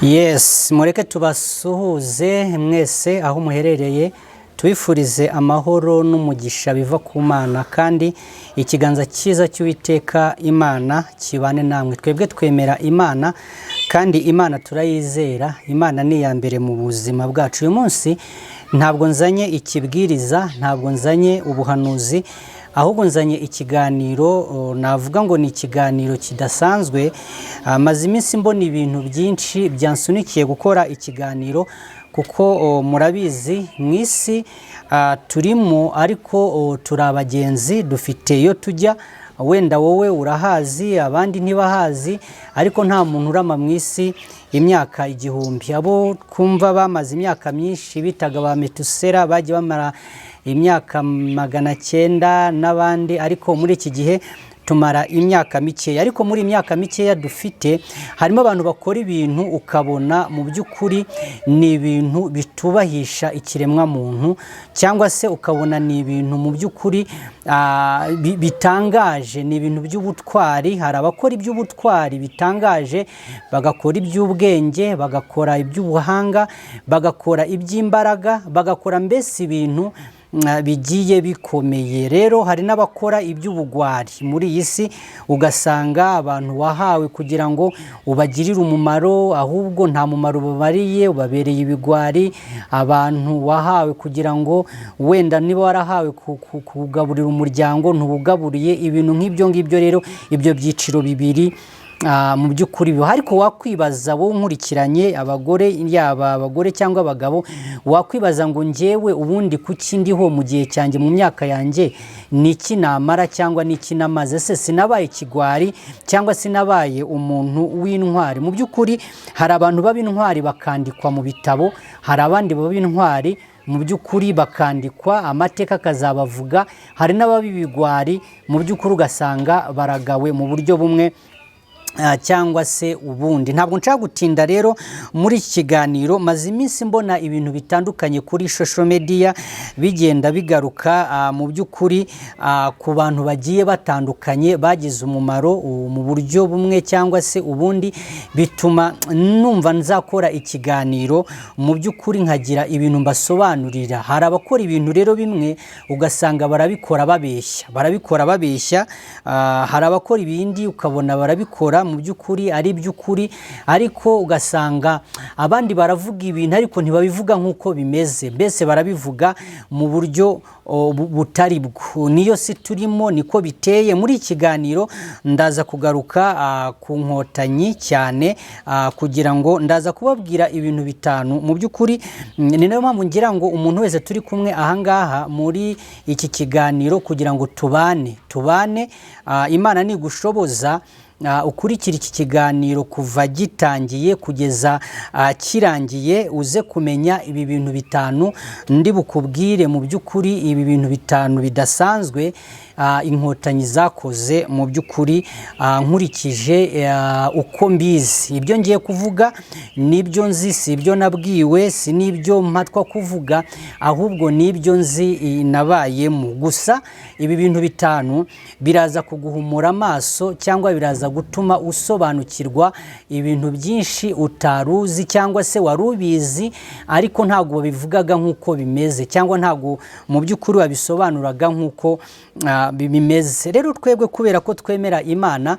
Yes, mureke tubasuhuze mwese aho muherereye, tubifurize amahoro n'umugisha biva ku Mana, kandi ikiganza cyiza cy'Uwiteka Imana kibane namwe. Twebwe twemera Imana kandi Imana turayizera. Imana ni iya mbere mu buzima bwacu. Uyu munsi ntabwo nzanye ikibwiriza, ntabwo nzanye ubuhanuzi, ahubwo nzanye ikiganiro. Navuga ngo ni ikiganiro kidasanzwe. Maze iminsi mbona ibintu byinshi byansunikiye gukora ikiganiro, kuko murabizi mu isi turimo, ariko turi abagenzi, dufite iyo tujya. Wenda wowe urahazi, abandi ntibahazi, ariko nta muntu urama mu isi imyaka igihumbi. Abo kumva bamaze imyaka myinshi bitaga ba Metusela, bagiye bamara imyaka 900 n'abandi, ariko muri iki gihe tumara imyaka mikeya. Ariko muri imyaka mikeya dufite, harimo abantu bakora ibintu ukabona mu by'ukuri ni ibintu bitubahisha ikiremwa muntu, cyangwa se ukabona ni ibintu mu by'ukuri bitangaje, ni ibintu by'ubutwari. Hari abakora iby'ubutwari bitangaje, bagakora iby'ubwenge, bagakora iby'ubuhanga, bagakora iby'imbaraga, bagakora mbese ibintu bigiye bikomeye. Rero hari n'abakora iby'ubugwari muri iyi si, ugasanga abantu wahawe kugira ngo ubagirire umumaro, ahubwo nta mumaro babariye, ubabereye ibigwari. Abantu wahawe kugira ngo wenda niba warahawe kugaburira umuryango, ntubugaburiye. Ibintu nk'ibyo ngibyo, rero ibyo byiciro bibiri mu by'ukuri biho. Ariko wakwibaza, wowe nkurikiranye, abagore, yaba abagore cyangwa abagabo, wakwibaza ngo njyewe ubundi kuki ndiho mu gihe cyanjye, mu myaka yanjye, niki namara cyangwa niki namaze? Se sinabaye ikigwari cyangwa sinabaye umuntu w'intwari? Mu by'ukuri hari abantu b'intwari bakandikwa mu bitabo, hari abandi b'intwari mu by'ukuri bakandikwa, amateka akazabavuga. Hari n'ababibigwari mu by'ukuri ugasanga baragawe mu buryo bumwe cyangwa se ubundi. Ntabwo nshaka gutinda rero muri iki kiganiro. Maze iminsi mbona ibintu bitandukanye kuri social media bigenda bigaruka mu by'ukuri ku bantu bagiye batandukanye bagize umumaro mu buryo bumwe cyangwa se ubundi, bituma numva nzakora ikiganiro mu by'ukuri nkagira ibintu mbasobanurira. Hari abakora ibintu rero bimwe ugasanga barabikora babeshya, hari abakora ibindi ukabona barabikora mu by'ukuri ari by'ukuri, ariko ugasanga abandi baravuga ibintu ariko ntibabivuga nk'uko bimeze, mbese barabivuga mu buryo butari bwo. Niyo si turimo, niko biteye. Muri ikiganiro ndaza kugaruka ku nkotanyi cyane, kugira ngo ndaza kubabwira ibintu bitanu mu by'ukuri. Ni nayo mpamvu ngira ngo umuntu wese turi kumwe ahangaha muri iki kiganiro, kugira ngo tubane. Imana nigushoboza ukurikira iki kiganiro kuva gitangiye kugeza kirangiye, uze kumenya ibi bintu bitanu ndi bukubwire. Mu by'ukuri ibi bintu bitanu bidasanzwe inkotanyi zakoze mu by'ukuri, nkurikije uko mbizi. Ibyo ngiye kuvuga nibyo nzi, si ibyo nabwiwe, si nibyo mpatwa kuvuga, ahubwo nibyo nzi nabayemo. Gusa ibi bintu bitanu biraza kuguhumura amaso, cyangwa biraza gutuma usobanukirwa ibintu byinshi utaruzi, cyangwa se warubizi ariko ntabwo babivugaga nk'uko bimeze, cyangwa ntabwo mu by'ukuri babisobanuraga nk'uko bimeze. Rero twebwe kubera ko twemera Imana,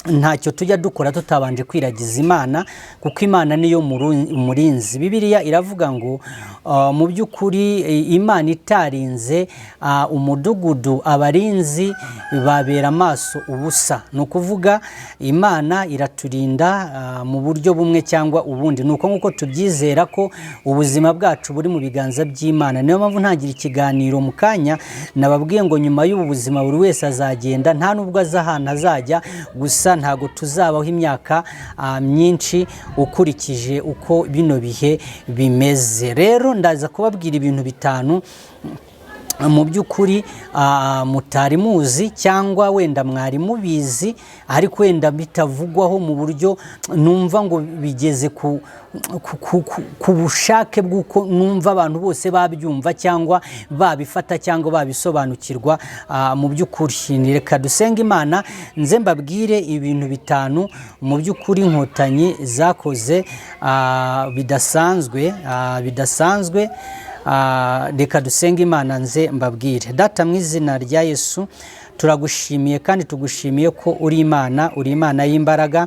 ntacyo tujya dukora tutabanje kwiragiza Imana, kuko Imana niyo umurinzi. Bibiliya iravuga ngo mu by'ukuri Imana itarinze umudugudu, abarinzi babera amaso ubusa. Ni ukuvuga Imana iraturinda mu buryo bumwe cyangwa ubundi. Nuko nk'uko tubyizera ko ubuzima bwacu buri mu biganza by'Imana. Niyo mpamvu ntagira ikiganiro mu kanya nababwiye ngo nyuma y'ubu buzima buri wese azagenda, nta nubwo azahantu azajya, gusa ntago tuzabaho imyaka myinshi ukurikije uko bino bihe bimeze. Rero ndaza kubabwira ibintu bitanu mu by'ukuri mutari muzi cyangwa wenda mwari mubizi ariko wenda bitavugwaho mu buryo numva ngo bigeze ku bushake bw'uko numva abantu bose babyumva cyangwa babifata cyangwa babisobanukirwa. Mu by'ukuri reka dusenge Imana nze mbabwire ibintu bitanu mu by'ukuri Inkotanyi zakoze bidasanzwe. Reka dusenge Imana nze mbabwire. Data mu izina rya Yesu turagushimiye kandi tugushimiye ko uri Imana y'imbaraga,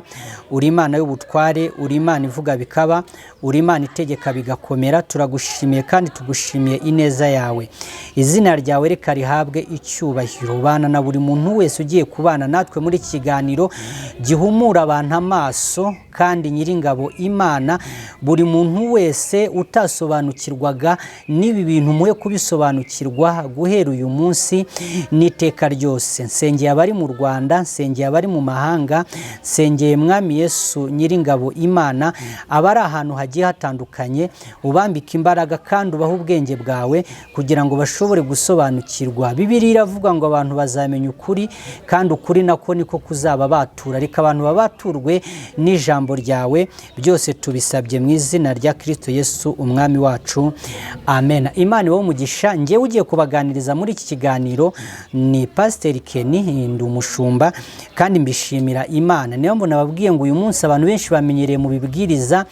uri Imana y'ubutware, uri Imana ivuga bikaba, uri Imana itegeka bigakomera. Turagushimiye kandi tugushimiye ineza yawe. Izina ryawe reka rihabwe icyubahiro. Bana na buri muntu wese ugiye kubana natwe muri kiganiro gihumura abantu amaso, kandi Nyiringabo Imana buri muntu wese utasobanukirwaga n'ibi bintu muhe kubisobanukirwa guhera uyu munsi n'iteka ryose. Nsengeye abari mu Rwanda, nsengeye abari mu mahanga, nsengeye Mwami Yesu Nyiringabo Imana abari ahantu hagiye hatandukanye, ubambika imbaraga kandi ubaha ubwenge bwawe kugira ngo bashobore gusobanukirwa. Bibiliya iravuga ngo abantu bazamenya ukuri, kandi ukuri nako niko kuzaba batura. Reka abantu babaturwe n'ijambo ryawe. Byose tubisabye mu izina rya Kristo Yesu umwami wacu, amen. Imana ibahe umugisha. Ngewe ugiye kubaganiriza muri iki kiganiro ni Pastor Kenny, ndi umushumba kandi mbishimira Imana. Niyo mbona babwiye ngo uyu munsi abantu benshi bamenyereye mu bibwiriza,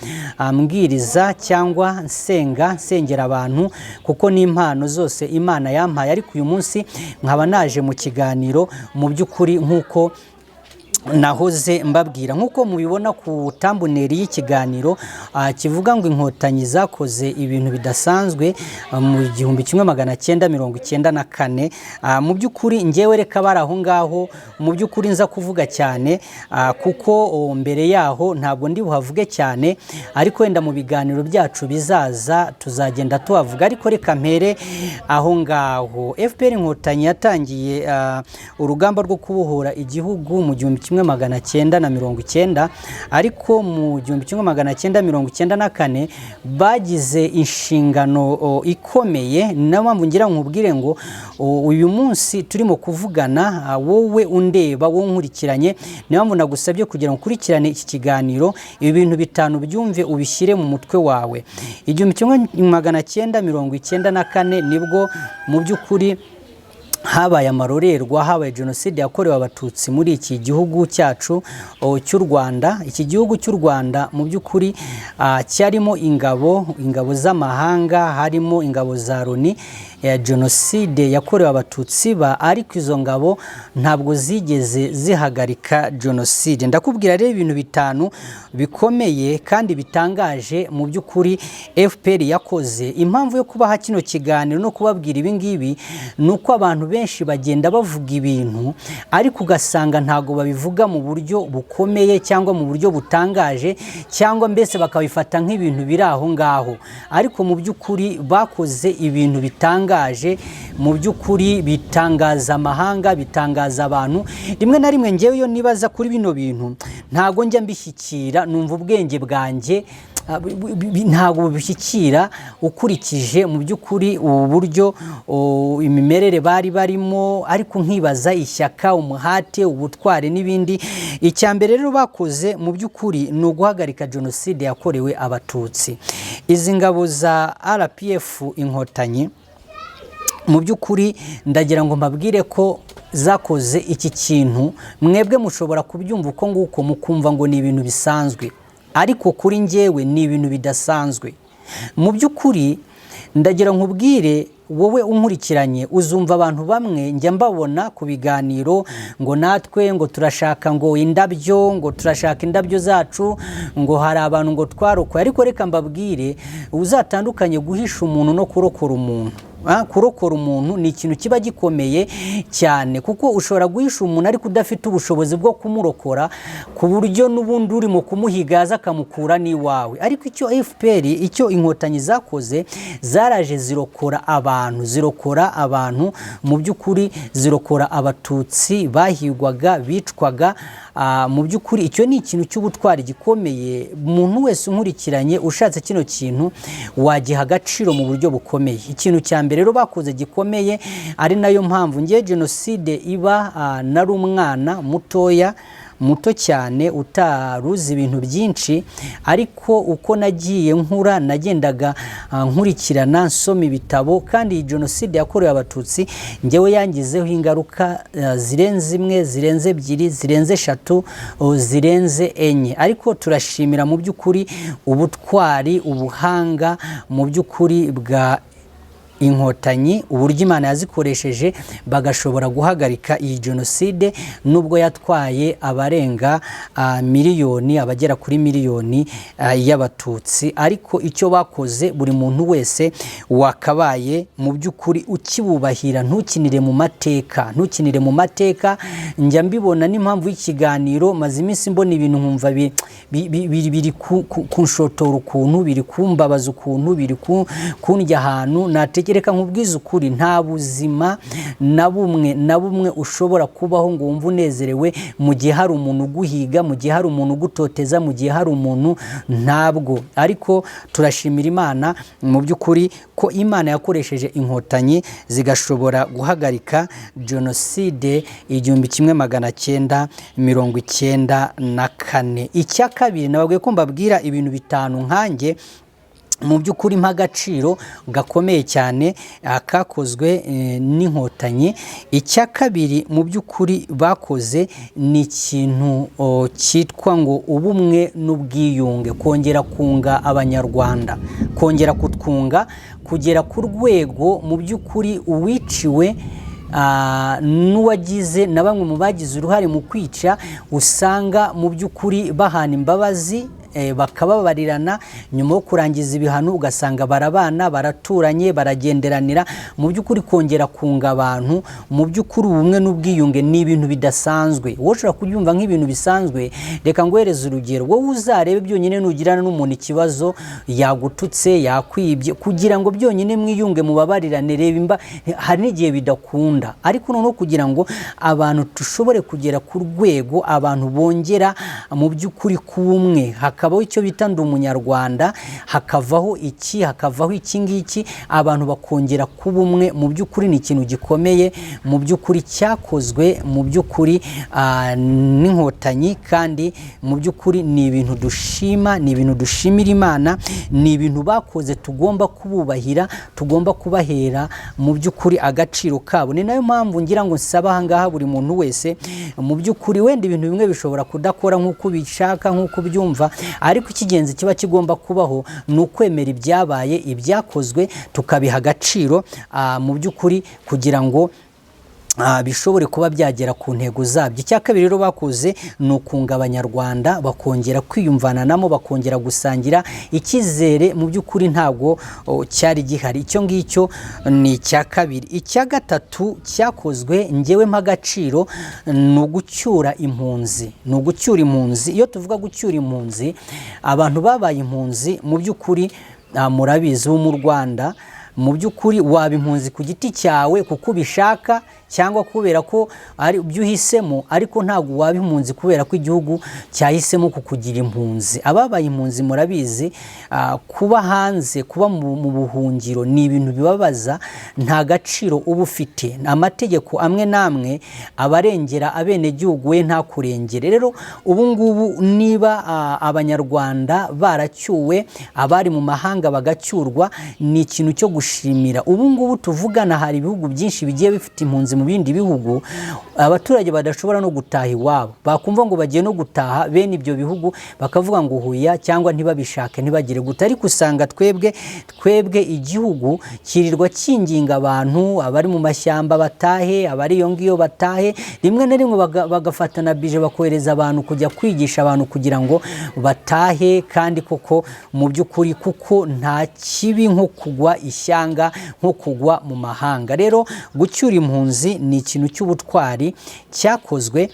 mbwiriza cyangwa nsengera abantu kuko n'impano zose Imana yampaye, ariko uyu munsi nkaba naje mu kiganiro mu by'ukuri nk'uko nahoze mbabwira, nk'uko mubibona ku tambuneri y'ikiganiro kivuga ngo Inkotanyi zakoze ibintu bidasanzwe mu 1994. Mu by'ukuri ngewe reka bari aho ngaho mu by'ukuri nza kuvuga cyane kuko mbere yaho ntabwo ndi buhavuge cyane, ariko wenda mu biganiro byacu bizaza tuzagenda tuhavuga. Ariko reka mpere aho ngaho. FPR Inkotanyi yatangiye urugamba rwo kubohora igihugu mu 1990, ariko mu 1994 bagize inshingano ikomeye. Niyo mpamvu ngira nkubwire ngo uyu munsi turimo kuvugana, wowe undeba, wowe nkurikiranye, niyo mpamvu nagusabye kugira ngo ukurikirane iki kiganiro, ibi bintu bitanu byumve ubishyire mu mutwe wawe. 1994 nibwo mu by'ukuri habaye amarorerwa, habaye jenoside yakorewe abatutsi muri iki gihugu cyacu cy'u Rwanda. Iki gihugu cy'u Rwanda mu by'ukuri cyarimo ingabo z'amahanga, harimo ingabo za Loni ya jenoside yakorewe abatutsi ariko izo ngabo ntabwo zigeze zihagarika jenoside. Ndakubwira rero ibintu bitanu bikomeye kandi bitangaje mu by'ukuri FPR yakoze. Impamvu yo kubaha kino kiganiro no kubabwira ibi ngibi nuko abantu benshi bagenda bavuga ibintu ariko ugasanga ntago babivuga mu buryo bukomeye cyangwa mu buryo butangaje, cyangwa mbese bakabifata nk'ibintu biri aho ngaho, ariko mu by'ukuri bakoze ibintu bitangaje. Mu by'ukuri bitangaza amahanga, bitangaza abantu. Rimwe na rimwe ngewe yo nibaza kuri bino bintu ntago njya mbishyikira, numva ubwenge bwanjye ntago bishyikira ukurikije mu by'ukuri ubu buryo imimerere bari barimo, ariko nkibaza ishyaka, umuhate, ubutware n'ibindi. Icyambere rero bakoze mu by'ukuri ni uguhagarika jenoside yakorewe abatutsi. Izi ngabo za RPF Inkotanyi mu by'ukuri ndagira ngo mbabwire ko zakoze iki kintu. Mwebwe mushobora kubyumva uko nguko mukumva ngo ni ibintu bisanzwe, ariko kuri njyewe ni ibintu bidasanzwe. Mu by'ukuri ndagira nkubwire wowe unkurikiranye, uzumva abantu bamwe njya mbabona ku biganiro ngo natwe ngo turashaka ngo indabyo, ngo turashaka indabyo zacu, ngo hari abantu ngo twarokoye. Ariko reka mbabwire uzatandukanye guhisha umuntu no kurokora umuntu. Kurokora umuntu ni ikintu kiba gikomeye cyane, kuko ushobora guhisha umuntu ariko udafite ubushobozi bwo kumurokora, ku buryo n'ubundi urimo kumuhigaza akamukura n'iwawe. Ariko icyo FPR, icyo Inkotanyi zakoze, zaraje zirokora abantu mu by'ukuri zirokora abatutsi bahigwaga, bicwaga. Mu by'ukuri icyo ni ikintu cy'ubutwari gikomeye. Umuntu wese unkurikiranye ushatse kino kintu wagiha agaciro mu buryo bukomeye. Ikintu cya mbere mbere rero bakoze gikomeye, ari nayo mpamvu ngiye jenoside iba nari umwana muto cyane utaruzi ibintu byinshi, ariko uko nagiye nkura nagendaga nkurikirana nsoma ibitabo, kandi iyi jenoside yakorewe abatutsi ngewe yangizeho ingaruka zirenze imwe, zirenze ebyiri, zirenze eshatu, zirenze enye. Ariko turashimira mu by'ukuri ubutwari, ubuhanga mu by'ukuri bwa inkotanyi, uburyo Imana yazikoresheje bagashobora guhagarika iyi jenoside, nubwo yatwaye abarenga miliyoni, abagera kuri miliyoni y'abatutsi. Ariko icyo bakoze buri muntu wese wakabaye mu by'ukuri ukibubahira, ntukinire mu mateka. Njya mbibona n'impamvu y'ikiganiro, maze iminsi mbona ibintu nkumva biri kunshotora ukuntu, biri kumbabaza ukuntu, biri kundya ahantu reka nkubwize ukuri, nta buzima na bumwe ushobora kubaho ngo wumve unezerewe mu gihe hari umuntu uguhiga, mu gihe hari umuntu ugutoteza, mu gihe hari umuntu, ntabwo. Ariko turashimira Imana mu by'ukuri ko Imana yakoresheje inkotanyi zigashobora guhagarika jenoside 1994. Icya kabiri, nababwiye ko mbabwira ibintu bitanu nkanjye mu by'ukuri mp'agaciro gakomeye cyane kakozwe n'inkotanyi. Icya kabiri mu by'ukuri bakoze ni ikintu cyitwa ngo ubumwe n'ubwiyunge, kongera kunga abanyarwanda, kongera kutwunga kugera ku rwego mu by'ukuri uwiciwe n'uwagize na bamwe mu bagize uruhare mu kwica usanga mu by'ukuri bahana imbabazi, bakababarirana nyuma yo kurangiza ibihano, ugasanga barabana, baraturanye, baragenderanira. Mu by'ukuri kongera kunga abantu, mu by'ukuri ubumwe n'ubwiyunge ni ibintu bidasanzwe. Wowe ushobora kubyumva nk'ibintu bisanzwe, reka ngohereze urugero. Wowe uzarebe byonyine nugirana n'umuntu ikibazo, yagututse, yakwibye, kugira ngo byonyine mwiyunge mubabarirane, reba hari n'igihe bidakunda. Ariko noneho kugira ngo abantu dushobore kugera ku rwego abantu bongera mu by'ukuri kubumwe, hakabaho icyo bita ndi umunyarwanda, hakavaho iki ngiki, abantu bakongera kuba umwe, mu by'ukuri ni ikintu gikomeye mu by'ukuri cyakozwe mu by'ukuri n'inkotanyi, kandi mu by'ukuri ni ibintu dushima, ni ibintu dushimira Imana, ni ibintu bakoze tugomba kububahira, tugomba kubahera mu by'ukuri agaciro kabo. Ni nayo mpamvu ngira ngo nsaba ahangaha buri muntu wese, mu by'ukuri wenda ibintu bimwe bishobora kudakora nk'uko ubishaka, nk'uko byumva, ariko ikigenzi kiba kigomba kubaho ni ukwemera ibyabaye, ibyakozwe, tukabiha agaciro mu by'ukuri kugira ngo bishobore kuba byagera ku ntego zabyo. Icya kabiri rero bakoze ni ukunga abanyarwanda, bakongera kwiyumvananamo, bakongera gusangira. Icyizere mu by'ukuri ntabwo cyari gihari. Icyo ngicyo ni icya kabiri. Icya gatatu cyakozwe ngewe mp'agaciro ni ugucyura impunzi. Iyo tuvuga gucyura impunzi, abantu babaye impunzi mu by'ukuri murabizi bo mu Rwanda, mu by'ukuri waba impunzi ku giti cyawe kuko ubishaka, cyangwa kubera ko ari byo uhisemo, ariko ntabwo waba impunzi kubera ko igihugu cyahisemo kukugira impunzi. Ababaye impunzi murabizi, kuba hanze, kuba mu buhungiro ni ibintu bibabaza, nta gaciro uba ufite. Amategeko amwe n'amwe abarengera abenegihugu we ntakurengere. Rero ubu ngubu niba abanyarwanda baracyuwe, abari mu mahanga bagacyurwa, ni ikintu cyo gushimira. Ubu ngubu tuvugana hari ibihugu byinshi bigiye bifite impunzi mu bindi bihugu, abaturage badashobora no gutaha iwabo, bakumva ngo bagiye no gutaha bene ibyo bihugu bakavuga ngo huya, cyangwa ntibabishake, ntibagire guta. Ariko usanga twebwe igihugu kirirwa kinginga abantu, abari mu mashyamba batahe, abari iyo ngiyo batahe, rimwe na rimwe bagafatana bije bakohereza abantu kujya kwigisha abantu kugira ngo batahe. Kandi koko mu by'ukuri kuko nta kibi nko kugwa ishyanga, nko kugwa mu mahanga. Rero gucyura impunzi ni ikintu cy'ubutwari cyakozwe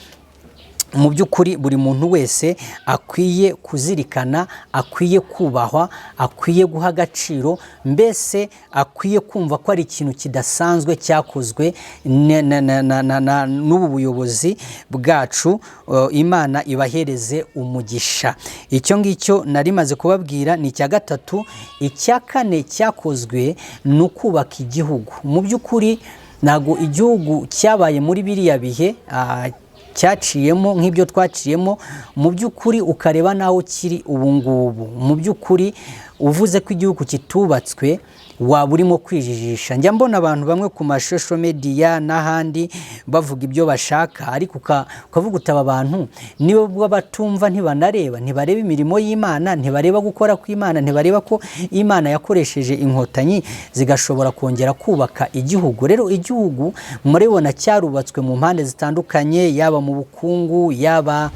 mu by'ukuri buri muntu wese akwiye kuzirikana, akwiye kubahwa, akwiye guha agaciro, mbese akwiye kumva ko ari ikintu kidasanzwe cyakozwe n'ubu buyobozi bwacu. Imana ibahereze umugisha. Icyo ngicyo nari maze kubabwira ni icya gatatu. Icya kane cyakozwe ni ukubaka igihugu. Mu by'ukuri ntabwo igihugu cyabaye muri biriya bihe cyaciyemo nk'ibyo twaciyemo, mu by'ukuri ukareba naho kiri ubu ngubu. Mu by'ukuri uvuze ko igihugu kitubatswe waba urimo kwijijisha. Njya mbona abantu bamwe ku mashusho media n'ahandi bavuga ibyo bashaka, ariko ukavuga utaba abantu niba batumva, ntibanareba imirimo y'Imana, ntibareba gukora kw'Imana, ntibareba ko Imana yakoresheje inkotanyi zigashobora kongera kubaka igihugu. Rero igihugu muribona cyarubatswe mu mpande zitandukanye, yaba mu bukungu, yaba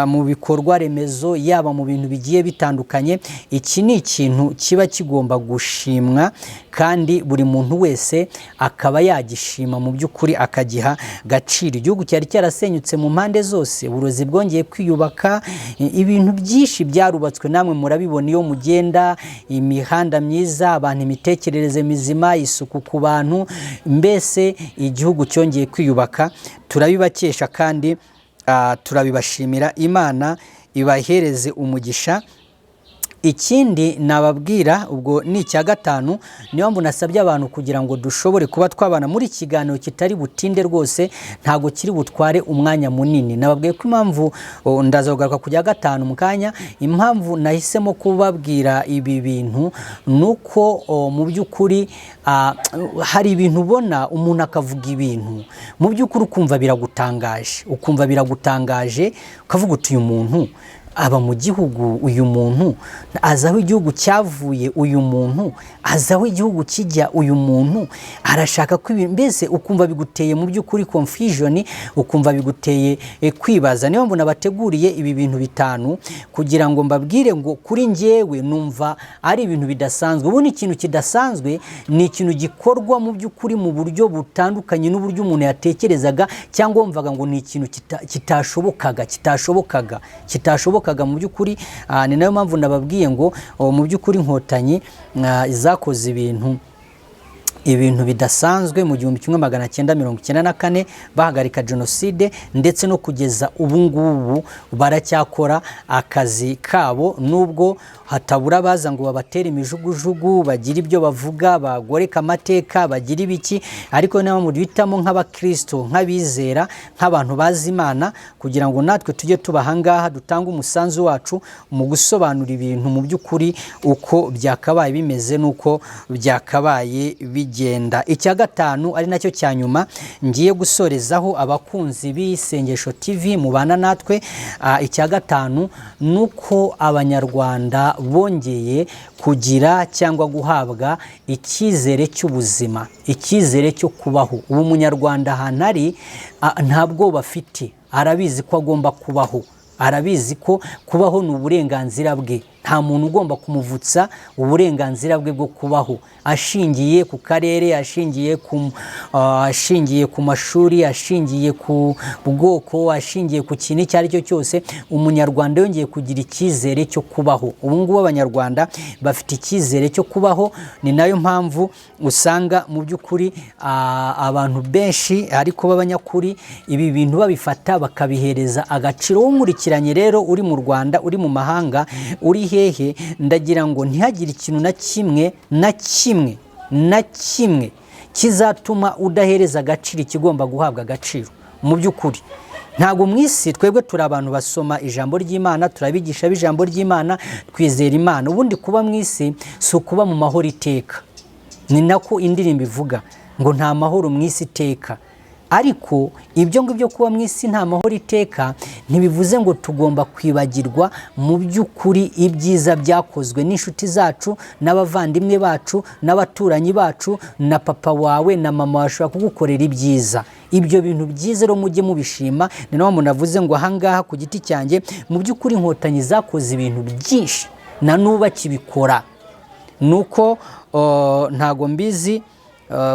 mu bikorwa remezo, yaba mu bintu bigiye bitandukanye. Iki ni ikintu kiba kigomba gushimwa, kandi buri muntu wese akaba yagishima, mu by'ukuri akagiha gaciro. Igihugu cyari cyarasenyutse mu mpande zose, uburozi bwongeye kwiyubaka, ibintu byinshi byarubatswe, namwe murabibona iyo mugenda, imihanda myiza, abantu imitekerereze mizima, isuku ku bantu, mbese igihugu cyongeye kwiyubaka. Turabibakesha kandi turabibashimira. Imana ibahereze umugisha. Ikindi nababwira ubwo ni icya gatanu, niyo mpamvu nasabye abantu kugira ngo dushobore kuba twabana muri kiganiro kitari butinde rwose, ntago kiri butware umwanya munini. Nababwiye ko impamvu ndaza kugaruka ku cya gatanu mu kanya, impamvu nahisemo kubabwira ibi bintu nuko mu by'ukuri hari ibintu ubona umuntu akavuga ibintu mu by'ukuri ukumva biragutangaje, ukavuga uti uyu muntu aba mu gihugu, uyu muntu azi aho igihugu cyavuye, uyu muntu azi aho igihugu kijya, uyu muntu arashaka ko mbese ukumva biguteye mu by'ukuri confusion, ukumva biguteye kwibaza. Niyo mpamvu nabateguriye ibi bintu bitanu kugira ngo mbabwire ngo kuri njyewe numva ari ibintu bidasanzwe. Ubu ni ikintu kidasanzwe, ni ikintu gikorwa mu by'ukuri mu buryo butandukanye n'uburyo umuntu yatekerezaga, cyangwa wumvaga ngo ni ikintu kitashobokaga mu by'ukuri. Ni nayo mpamvu nababwiye ngo mu by'ukuri inkotanyi zakoze ibintu bidasanzwe mu 1994 bahagarika jenoside, ndetse no kugeza ubu ngubu baracyakora akazi kabo, nubwo hatabura baza ngo babatere imijugujugu, bagira ibyo bavuga, bagoreka amateka, bagira ibiki, ariko nabo mubitamo nk'abakristo, nk'abizera, nk'abantu bazi Imana, kugira ngo natwe tujye tubahangaha dutanga umusanzu wacu mu gusobanura ibintu mu by'ukuri uko byakabaye bimeze nuko byakabaye bigenda. Icya gatanu ari nacyo cya nyuma ngiye gusorezaho abakunzi b'Isengesho TV mubana natwe. Icya gatanu nuko abanyarwanda bongeye kugira cyangwa guhabwa icyizere cy'ubuzima, icyizere cyo kubaho. Ubu munyarwanda ahantu ari ntabwo bafite, arabizi ko agomba kubaho, arabizi ko kubaho ni uburenganzira bwe. Nta muntu ugomba kumuvutsa uburenganzira bwe bwo kubaho, ashingiye ku karere, ashingiye ku mashuri, ashingiye ku bwoko, ashingiye ku kintu icyo ari cyo cyose. Umunyarwanda yongeye kugira icyizere cyo kubaho. Ubu ngubu abanyarwanda bafite icyizere cyo kubaho. Ni nayo mpamvu usanga mu by'ukuri abantu benshi ariko b'abanyakuri ibi bintu babifata bakabihereza agaciro. Umurikiranye rero uri mu Rwanda, uri mu mahanga, uri hehe, ndagira ngo ntihagire ikintu na kimwe kizatuma udahereza agaciro ikigomba guhabwa agaciro. Mu by'ukuri ntabwo mu isi twebwe turi abantu basoma ijambo ry'Imana, turabigisha b'ijambo ry'Imana, twizera Imana. Ubundi kuba mu isi si ukuba mu mahoro iteka. Ni nako indirimbo ivuga ngo nta mahoro mu isi iteka. Ariko ibyo ngibyo kuba mu isi nta mahoro iteka ntibivuze ngo tugomba kwibagirwa mu by'ukuri ibyiza byakozwe n'inshuti zacu, n'abavandimwe bacu, n'abaturanyi bacu, na papa wawe na mama washobora kugukorera ibyiza. Ibyo bintu byiza rero mujye mubishima. Ni naho umuntu avuze ngo ahangaha ku giti cyanjye mu by'ukuri inkotanyi zakoze ibintu byinshi na n'ubu bakibikora. Nuko ntago mbizi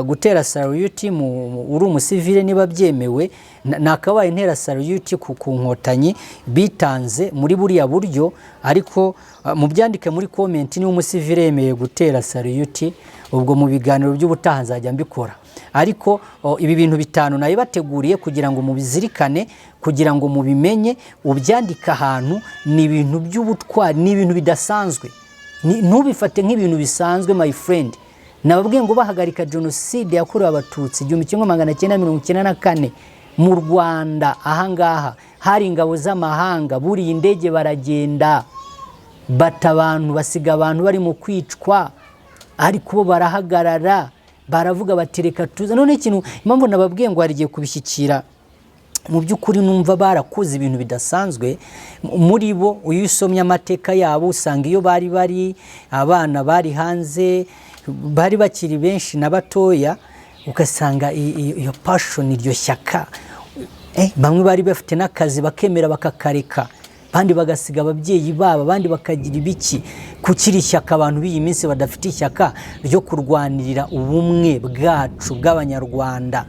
gutera salute uri umusivile niba byemewe, nakabaye intera salute ku nkotanyi bitanze muri buriya buryo. Ariko mu byandike muri comment ni umusivile yemeye gutera salute, ubwo mu biganiro by'ubutaha nzajya mbikora. Ariko ibi bintu bitanu nayo bateguriye kugira ngo mubizirikane, kugira ngo mubimenye, ubyandika ahantu. Ni ibintu by'ubutwari, ni ibintu bidasanzwe, ntubifate nk'ibintu bisanzwe my friend. Nababwiye ngo bahagarika genocide yakorewe abatutsi 1994 mu Rwanda. Ahangaha hari ingabo z'amahanga, buriye indege baragenda bata abantu, basiga abantu bari mu kwicwa, ariko bo barahagarara baravuga batereka tuza. None ikintu impamvu nababwiye ngo harigiye kubishyikira, mu by'ukuri numva barakoze ibintu bidasanzwe muri bo. Uyu usomye amateka yabo usanga iyo bari abana bari hanze, bari bakiri benshi n'abatoya, ugasanga iyo passion, iryo shyaka, bamwe bari bafite n'akazi bakemera bakakareka, bandi bagasiga ababyeyi babo, bandi bakagira ibiki. Kukiri shyaka abantu b'iyi minsi badafite ishyaka ryo kurwanirira ubumwe bwacu bw'abanyarwanda.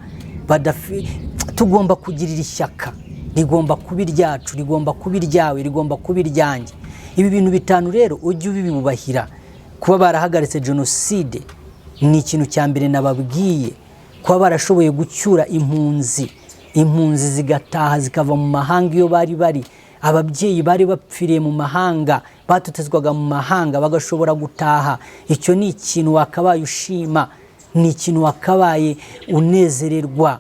Tugomba kugirira ishyaka, rigomba kuba iryacu, rigomba kuba iryawe, rigomba kuba iryanjye. Ibi bintu bitanu rero ujye ubibubahira. Kuba barahagaritse genocide ni ikintu cya mbere nababwiye. Kuba barashoboye gucyura impunzi zigataha zikava mu mahanga iyo bari ababyeyi bari bapfiriye mu mahanga, batotezwaga mu mahanga, bagashobora gutaha. Icyo ni ikintu wakabaye ushima, ni ikintu wakabaye unezererwa,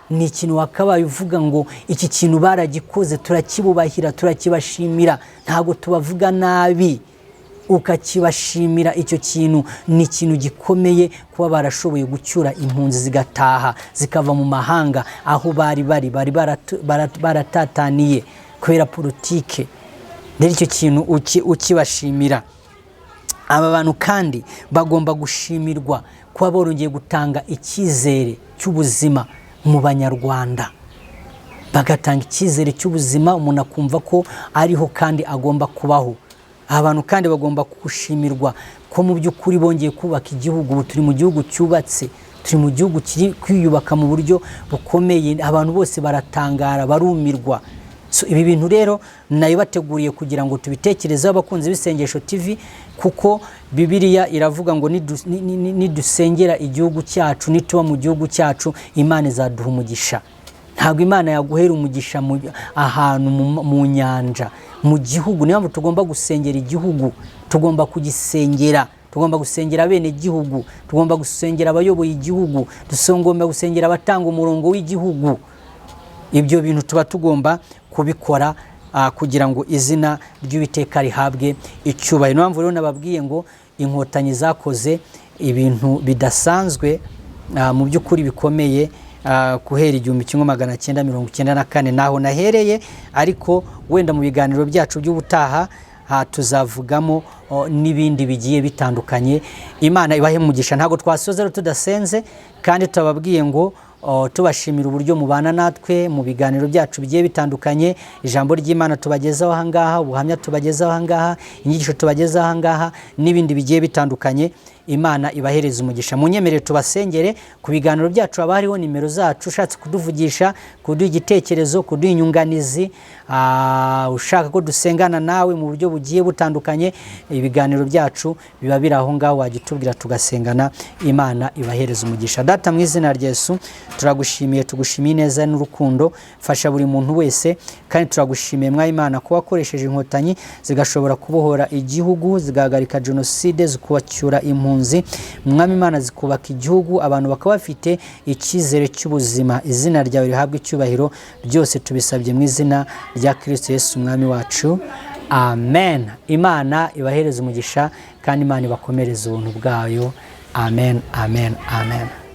ni ikintu wakabaye uvuga ngo iki kintu baragikoze, turakibubahira, turakibashimira, ntago tubavuga nabi, ukakibashimira. Icyo kintu ni ikintu gikomeye, kuba barashoboye gucyura impunzi zigataha zikava mu mahanga aho bari baratataniye kubera politike. Rero icyo kintu ukibashimira. Aba bantu kandi bagomba gushimirwa kuba borongeye gutanga icyizere cy'ubuzima mu banyarwanda, bagatanga icyizere cy'ubuzima, umuntu akumva ko ariho kandi agomba kubaho. Abantu kandi bagomba gushimirwa ko mu by'ukuri bongeye kubaka igihugu. Ubu turi mu gihugu cyubatse, turi mu gihugu kiri kwiyubaka mu buryo bukomeye. Abantu bose baratangara, barumirwa. Ibi bintu rero nayo bateguriye kugira ngo tubitekerezeho abakunzi b'Isengesho TV, kuko Bibiliya iravuga ngo nidusengera igihugu cyacu, nituba mu gihugu cyacu, Imana izaduha umugisha. Ntabwo Imana yaguhera umugisha ahantu mu nyanja, mu gihugu. Niyo mpamvu tugomba gusengera igihugu, tugomba kugisengera, tugomba gusengera bene igihugu, tugomba gusengera abayoboye igihugu, tugomba gusengera abatanga umurongo w'igihugu. Ibyo bintu tuba tugomba kubikora kugira ngo izina ry'Uwiteka rihabwe icyubahiro. Niyo mpamvu rero nababwiye ngo inkotanyi zakoze ibintu bidasanzwe, mu by'ukuri bikomeye, guhera 1994 naho nahereye. Ariko wenda mu biganiro byacu by'ubutaha tuzavugamo n'ibindi bigiye bitandukanye. Imana ibahe umugisha. Ntago twasoza rero tudasenze, kandi tubabwiye ngo tubashimira uburyo mubana natwe mu biganiro byacu bigiye bitandukanye. Ijambo ry'Imana tubagezaho ahangaha, ubuhamya tubagezaho ahangaha, inyigisho tubagezaho ahangaha, n'ibindi bigiye bitandukanye. Imana ibahereza umugisha. Munyemerere tubasengere. Ku biganiro byacu haba hariho nimero zacu, ushatse kuduvugisha, kuduha igitekerezo, kuduha inyunganizi, ushaka ko dusengana nawe mu buryo bugiye butandukanye, ibiganiro byacu biba biri aho ngaho, wagitubwira tugasengana. Imana ibahereza umugisha. Data mu izina rya Yesu turagushimiye, tugushimiye neza n'urukundo, fasha buri muntu wese, kandi turagushimiye mwa Imana ko wakoresheje inkotanyi zigashobora kubohora igihugu, zigahagarika genocide, zikubacyura impunzi. Mwami Imana zikubaka igihugu, abantu bakaba bafite icyizere cy'ubuzima. Izina ryawe rihabwe icyubahiro. Byose tubisabye mu izina rya Kristo Yesu umwami wacu, amen. Imana ibahereza umugisha, kandi Imana ibakomereza ubuntu bwayo. Amen, amen, amen.